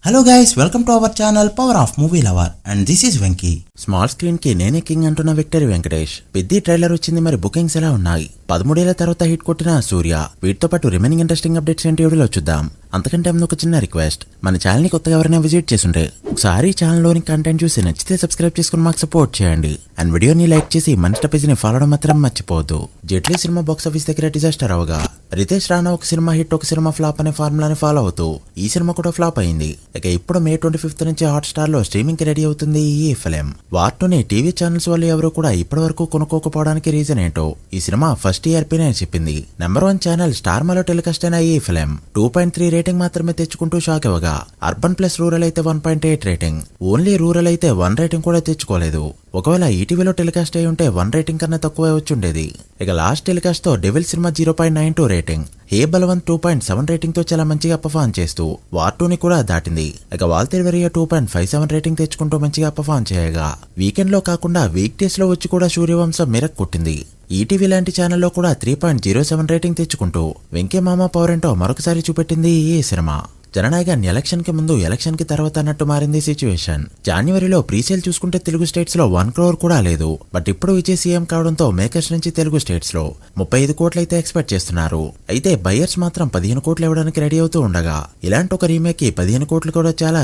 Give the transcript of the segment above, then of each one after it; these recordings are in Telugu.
Hello guys, welcome to our channel power of movie lover and this is Venky. Small screen కి నేనే కింగ్ అంటున్న విక్టరీ వెంకటేష్. పెద్ద ట్రైలర్ వచ్చింది, మరి బుకింగ్స్ ఎలా ఉన్నాయి? 13 ఏళ్ల తర్వాత హిట్ కొట్టిన సూర్య. వీటితో పాటు రిమైనింగ్ ఇంట్రెస్టింగ్ అప్డేట్స్ ఏంటి వీడియోలో చూద్దాం. అంతకంటే ముందు ఒక చిన్న రిక్వెస్ట్, మన ఛానల్ ని కొత్తగా ఎవరైనా విజిట్ చేస్తుంటే ఒకసారి ఛానల్ లోని కంటెంట్ చూసి నచ్చితే సబ్స్క్రైబ్ చేసుకుని మాకు సపోర్ట్ చేయండి. అండ్ వీడియోని లైక్ చేసి మన పేజ్ ని ఫాలో అవడం మాత్రం మర్చిపోవద్దు. జెట్లీ సినిమా బాక్స్ ఆఫీస్ దగ్గర డిజాస్టర్ అవగా రితేష్ రాణా ఒక సినిమా హిట్ ఒక సినిమా ఫ్లాప్ అనే ఫార్ములాని ఫాలో అవుతూ ఈ సినిమా కూడా ఫ్లాప్ అయింది. ఇక ఇప్పుడు May 25 నుంచి హాట్‌స్టార్ లో స్ట్రీమింగ్ కి రెడీ అవుతుంది ఈ ఫిలిం. వార్తోని టీవీ ఛానల్స్ వాళ్ళు ఎవరు కూడా ఇప్పటి వరకు కొనుక్కోకపోవడానికి రీజన్ ఏంటో ఈ సినిమా ఫస్ట్ టీఆర్పీనే చెప్పింది. నెంబర్ 1 ఛానల్ స్టార్ మాలో టెలికాస్ట్ అయిన ఈ ఫిలిం 2.3 రేటింగ్ మాత్రమే తెచ్చుకుంటూ షాక్ అవ్వగా, అర్బన్ ప్లస్ రూరల్ అయితే 1.8 రేటింగ్, ఓన్లీ రూరల్ అయితే 1 రేటింగ్ కూడా తెచ్చుకోలేదు. ఒకవేళ ఈటీవీలో టెలికాస్ట్ అయి ఉంటే 1 రేటింగ్ కన్నా తక్కువే వచ్చుండేది. ఇక లాస్ట్ టెలికాస్ట్ తో డెవిల్ సినిమా 0.92 రేటింగ్, హే బలవంత్ 2.7 రేటింగ్ తో చాలా మంచిగా పర్ఫార్మ్ చేస్తూ వార్ 2ని కూడా దాటింది. ఇక వాల్తెరివేరియా 2.57 రేటింగ్ తెచ్చుకుంటూ మంచిగా పర్ఫార్మ్ చేయగా, వీకెండ్ లో కాకుండా వీక్ డేస్ లో వచ్చి కూడా సూర్యవంశం మెరక్ కొట్టింది. ఈటీవీ లాంటి ఛానల్లో కూడా 3.07 రేటింగ్ తెచ్చుకుంటూ వెంకీ మామ పవర్ ఏంటో మరొకసారి చూపెట్టింది ఈ సినిమా. జననాయకన్ ఎలక్షన్ కి ముందు ఎలక్షన్ కి తర్వాత అన్నట్టు మారింది సిచ్యువేషన్. జనవరిలో ప్రీసేల్ చూసుకుంటే తెలుగు స్టేట్స్ లో 1 crore కూడా లేదు. బట్ ఇప్పుడు విజయ్ సీఎం కావడంతో మేకర్స్ నుంచి తెలుగు స్టేట్స్ లో 35 కోట్లు అయితే ఎక్స్పెక్ట్ చేస్తున్నారు. అయితే బయర్స్ మాత్రం 15 కోట్లు ఇవ్వడానికి రెడీ అవుతూ ఉండగా, ఇలాంటి ఒక రీమేక్ కి 15 కోట్లు కూడా చాలా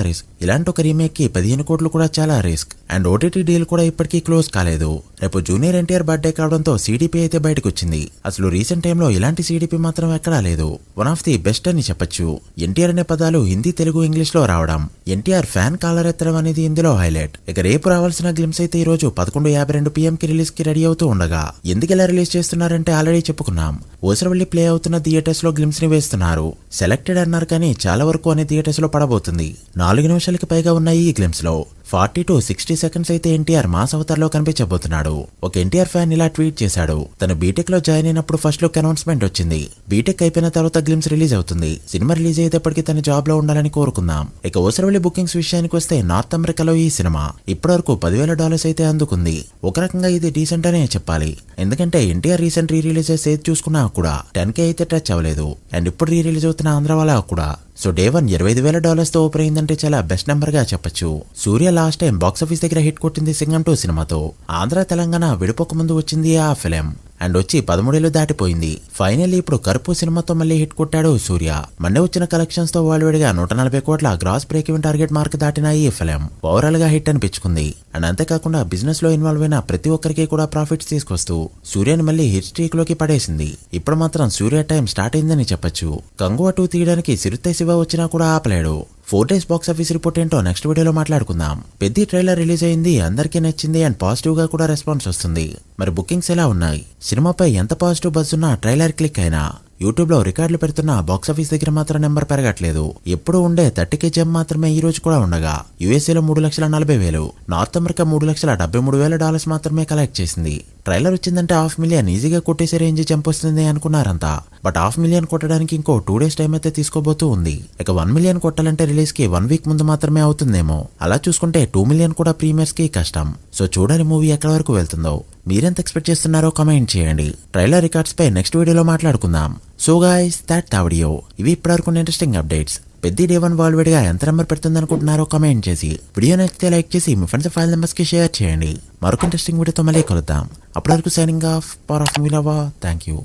రిస్క్. అండ్ ఓటీటీ డీల్ కూడా ఇప్పటికీ క్లోజ్ కాలేదు. రేపు జూనియర్ ఎన్టీఆర్ బర్త్డే కావడంతో సిడిపి అయితే బయటకు వచ్చింది. అసలు రీసెంట్ టైంలో ఇలాంటి సిడిపి మాత్రం ఎక్కడా లేదు. వన్ ఆఫ్ ది బెస్ట్ అని చెప్పొచ్చు. ఎన్టీఆర్ అనే పదాలు హిందీ, తెలుగు, ఇంగ్లీష్ లో రావడం, ఎన్టీఆర్ ఫ్యాన్ కాలర్ ఎత్తడం అనేది ఇందులో హైలైట్. ఇక రేపు రావాల్సిన గ్లిమ్స్ అయితే ఈ రోజు 11:52 PM కి రిలీజ్ కి రెడీ అవుతూ ఉండగా, ఎందుకెలా రిలీజ్ చేస్తున్నారంటే ఆల్రెడీ చెప్పుకున్నాం. ఓసరవల్లి ప్లే అవుతున్న థియేటర్స్ లో గ్లిమ్స్ ని వేస్తున్నారు. సెలెక్టెడ్ అన్నారు కానీ చాలా వరకు అనే థియేటర్స్ లో పడబోతుంది. 4 నిమిషాలకి పైగా ఉన్న ఈ గ్లిమ్స్ లో 40 to 60 సెకండ్స్ అయితే ఎన్టీఆర్ మాస్ అవతార్ లో కనిపించబోతున్నాడు. ఒక ఎన్టీఆర్ ఫ్యాన్ ఇలా ట్వీట్ చేశాడు, తను బీటెక్ లో జాయిన్ అయినప్పుడు ఫస్ట్ లుక్ అనౌన్స్మెంట్ వచ్చింది. బీటెక్ అయిపోయిన తర్వాత గ్లిమ్స్ రిలీజ్ అవుతుంది. సినిమా రిలీజ్ అయ్యేటప్పటికి తన జాబ్ లో ఉండాలని కోరుకుందాం. ఇక ఓసరవల్లి బుకింగ్స్ విషయానికి వస్తే నార్త్ అమెరికాలో ఈ సినిమా ఇప్పటివరకు $10,000 అయితే అందుకుంది. ఒక రకంగా ఇది డీసెంట్ అనే చెప్పాలి. ఎందుకంటే ఎన్టీఆర్ రీసెంట్ రీ రిలీజెస్ ఏది చూసుకున్నా కూడా 10K అయితే టచ్ అవ్వలేదు. అండ్ ఇప్పుడు రీ రిలీజ్ అవుతున్న ఆంధ్ర వాళ్ళ కూడా సో డే 1 $25,000 తో ఓపెన్ అయిందంటే చాలా బెస్ట్ నెంబర్ గా చెప్పొచ్చు. సూర్య లాస్ట్ టైం బాక్సాఫీస్ దగ్గర హిట్ కొట్టింది సింగం 2 సినిమాతో. ఆంధ్ర తెలంగాణ విడిపోక ముందు వచ్చింది ఆ ఫిలిం. అండ్ వచ్చి 13 ఏళ్లు దాటిపోయింది. ఫైనల్లీ ఇప్పుడు కరుపు సినిమాతో మళ్ళీ హిట్ కొట్టాడు సూర్య. మొన్న వచ్చిన కలెక్షన్స్ తో వాడివిడిగా 140 కోట్ల gross break even target mark దాటిన ఈ ఫిలిం ఓవరాల్ గా హిట్ అనిపించుకుంది. అండ్ అంతేకాకుండా బిజినెస్ లో ఇన్వాల్వ్ అయిన ప్రతి ఒక్కరికి కూడా ప్రాఫిట్స్ తీసుకొస్తూ సూర్యని మళ్ళీ హిట్ స్ట్రీక్ లోకి పడేసింది. ఇప్పుడు మాత్రం సూర్య టైం స్టార్ట్ అయిందని చెప్పొచ్చు. కంగువ 2 తీయడానికి సిరుత్తై శివ వచ్చినా కూడా ఆపలేడు. 4 days బాక్స్ ఆఫీస్ రిపోర్ట్ ఏంటో నెక్స్ట్ వీడియోలో మాట్లాడుకుందాం. పెద్ద ట్రైలర్ రిలీజ్ అయింది, అందరికీ నచ్చింది అండ్ పాజిటివ్ గా కూడా రెస్పాన్స్ వస్తుంది. మరి బుకింగ్స్ ఎలా ఉన్నాయి? సినిమాపై ఎంత పాజిటివ్ బజ్ ఉన్నా ట్రైలర్ క్లిక్ అయినా యూట్యూబ్ లో రికార్డులు పెడుతున్న బాక్సాఫీస్ దగ్గర మాత్రం నెంబర్ పెరగట్లేదు. ఎప్పుడు ఉండే 30K జంప్ మాత్రమే ఈ రోజు కూడా ఉండగా, యూఎస్ఏలో 3,40,000, నార్త్ అమెరికా $3,73,000 మాత్రమే కలెక్ట్ చేసింది. ట్రైలర్ వచ్చిందంటే 500,000 ఈజీగా కొట్టేసే రేంజ్ జంప్ వస్తుంది అనుకున్నారంతా. బట్ 500,000 కొట్టడానికి ఇంకో 2 days టైం అయితే తీసుకోబోతూ ఉంది. ఇక 1 million కొట్టాలంటే రిలీజ్ కి 1 week ముందు మాత్రమే అవుతుందేమో. అలా చూసుకుంటే 2 million కూడా ప్రీమియర్స్ కి కష్టం. సో చూడాలి మూవీ ఎక్కడ వరకు వెళ్తుందో. మీరెంత ఎక్స్పెక్ట్ చేస్తున్నారో కామెంట్ చేయండి. ట్రైలర్ రికార్డ్స్ పై నెక్స్ట్ వీడియోలో మాట్లాడుకుందాం. So guys, that video. ఇవి ఇప్పటివరకు ఇంట్రెస్టింగ్ అప్డేట్స్. పెద్ద డే 1 వరల్డ్ గా ఎంత నెంబర్ పెడుతుంది అనుకుంటున్నారో కామెంట్ చేసి, వీడియో నచ్చితే లైక్ చేసి మీ ఫ్రెండ్స్ ఫైల్ నెంబర్స్ కి షేర్ చేయండి. మరొక ఇంట్రెస్టింగ్ వీడియోతో మళ్ళీ కలుద్దాం. అప్పటి వరకు signing off. Power of movie lover. Thank you.